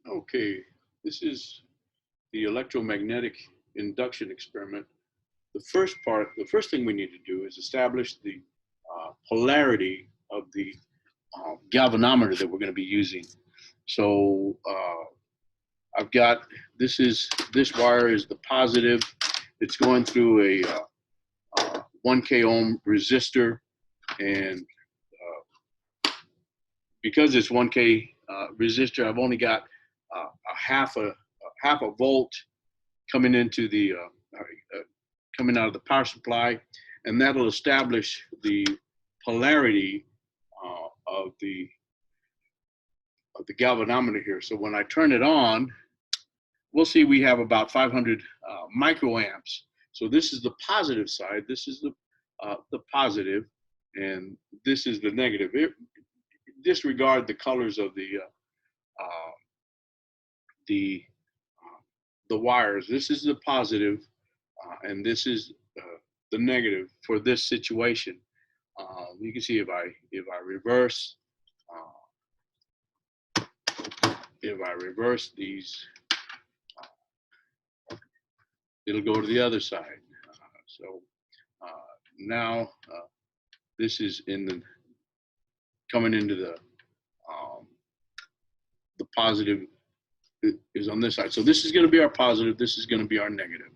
Okay, this is the electromagnetic induction experiment. The first thing we need to do is establish the polarity of the galvanometer that we're going to be using. So I've got, this wire is the positive. It's going through a 1K ohm resistor, and because it's 1K resistor, I've only got a half a volt coming into the coming out of the power supply, and that'll establish the polarity of the galvanometer here. So when I turn it on, we'll see we have about 500 microamps. So this is the positive side. This is the positive, and this is the negative. Disregard the colors of the wires. This is the positive, and this is the negative for this situation. You can see if I reverse, these, it'll go to the other side. So now this is coming into the positive is on this side. So this is going to be our positive. This is going to be our negative.